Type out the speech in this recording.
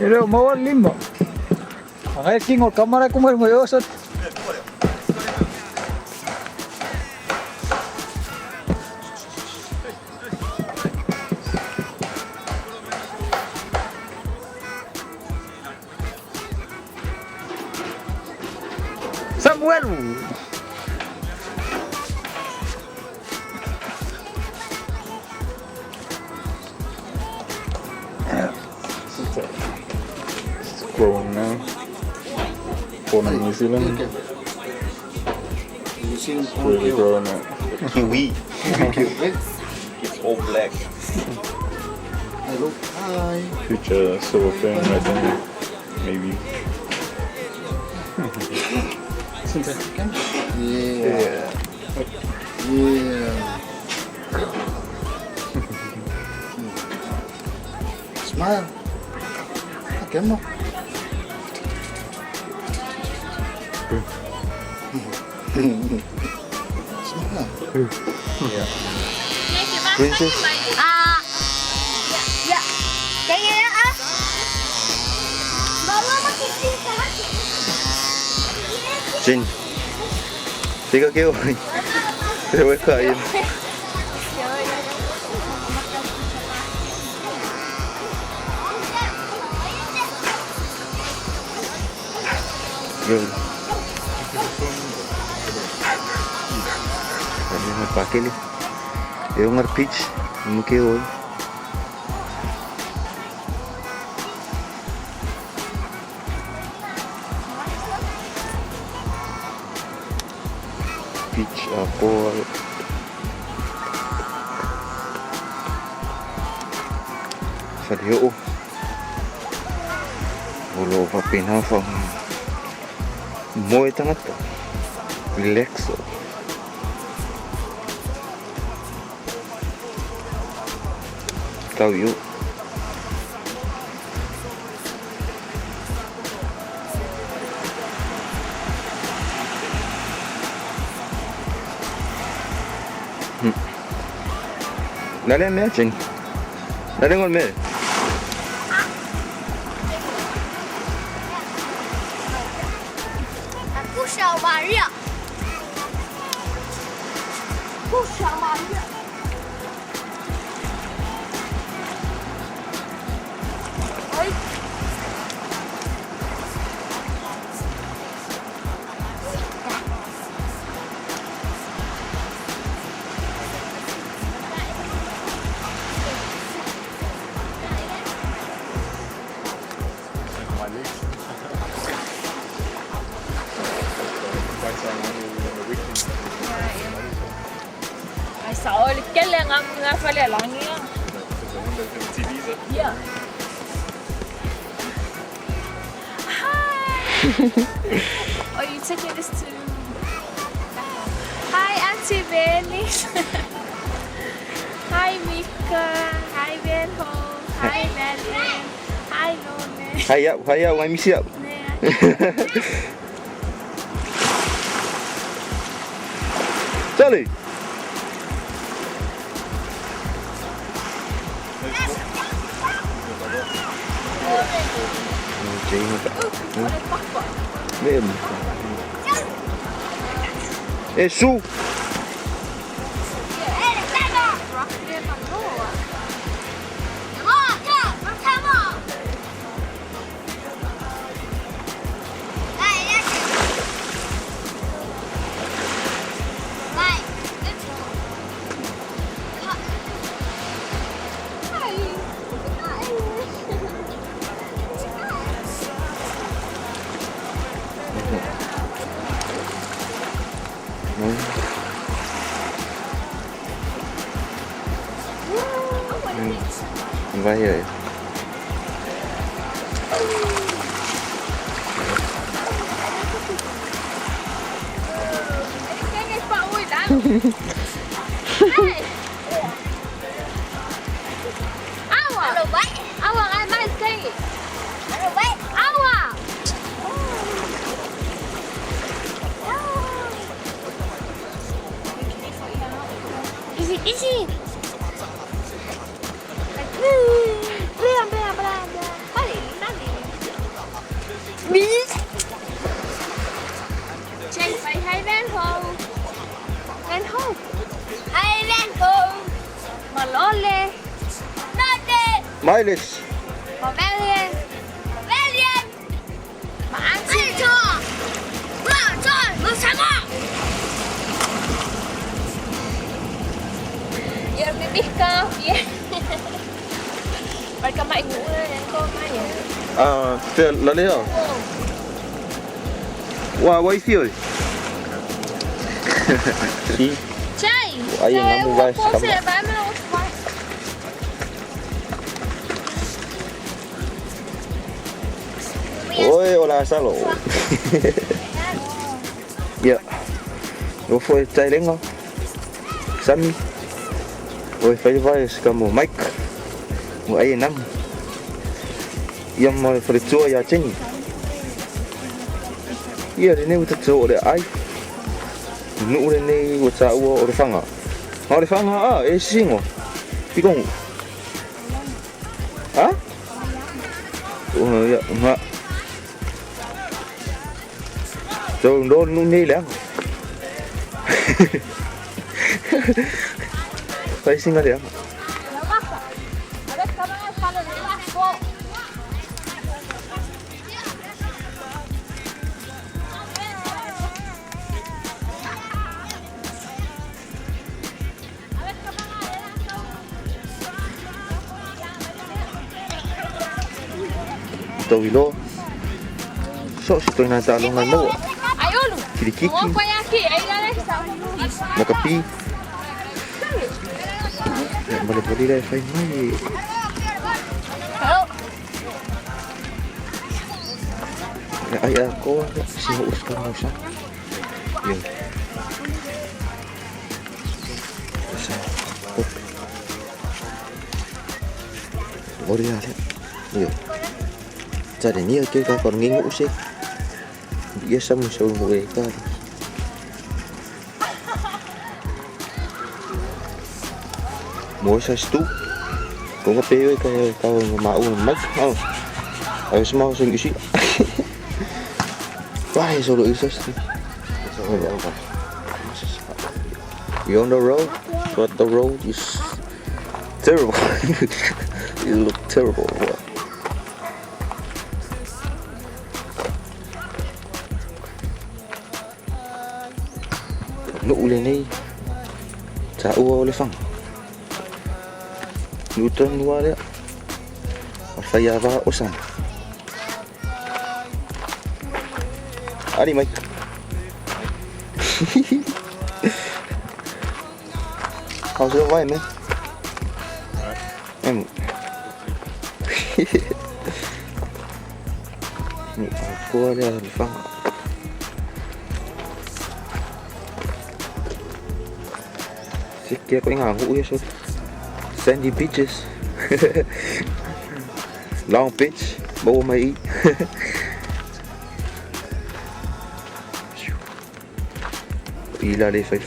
Pero mau al limbo. Makanya kingol kamar aku mau yosot. Samuel. Grown now. Born in New Zealand. Really grown up. Kiwi. It's all black. Hello. Hi. Future silver fin, I think. Maybe. Yeah. Yeah. Smile. Come on. Smile. Princess. Ya. Kayaknya bawa pakai tingkat. Jin. Tiga kêu rồi. Rồi mới khởi yên. Rồi. Tadi mau pakai nih. Dia ngerpitch, mungkin oi. Pitch apa? Sadio. Bolo papina from. Mooi tangat. Relax. Tahu yuk. Dale mer, Jin. Dale ngol mer.不少Maria。不少Maria。哎。Ai sợ ơi, cái lên ăn phải là lon nha. Yeah. Hi. Are you taking this to? Hi, Auntie Benny. Hi, Mika. Hi, Benho. Hi, Madeline. Hi, Nome. Hayap, ngai misi yap. Charlie. Mềm. Ê su. Vai rồi. Awa kan main sekali. Awa. Isi. Beli. Beli. Beli. Beli. Chạy phải hai bên hồ. Bên hồ. Hai lên cùng. Mà ló lê. Nó đi. Miles. Mà bé lên. Bé lên. Mà ăn Ai xin. cho. Mà cho. Mà sáng ngọ. Giờ bị biết cao. Bạn cầm mày ngủ lên con mai vậy. Thế là đấy à? Wow, wifi ơi. See? Chạy. Ayun nga mo, guys. Chạy. Tama. Ba mo lang ako. Oi, wala salo. Dạ. Nó phải chạy lên không? Sami. Oi, phải vai kamu mic. Mo ay nam. Yang mo phải chua ya ching. Iya, ini udah chua deh ai. Nu udah ni udah udah Lefaga. Oh, Lefaga sing oh. Pikong. Hah? Oh ya, enggak. Trời đô nu ni lắm. Phải xin cái gì? Tôi lo. So si tôi nasa longan mo. Ayun. Kiki. Mo pa yaki ay lalay sa. Nakapi. Balik-balik dah fine mai. Ay ako si Hoos ka mo siya. Yun. Sa. Ori ala. Yun. Jadi ni kita còn nghi ngủ sih. Dia sama sama mereka. Mỗi sa stu. Cũng có bê cái tao mà uống mất không? Ở small sinh cái Why is all the stu? You on the road, but the road is terrible. You look terrible. Nụ lên đi, chả ua Lefaga. Nụ trơn qua đấy, phải ra vào osan. Đi mày. How's your wife, man? Em. Nụ qua đây Lefaga. Kia có ngả hũ hết sandy beaches. Long beach bố mày đi là đây phải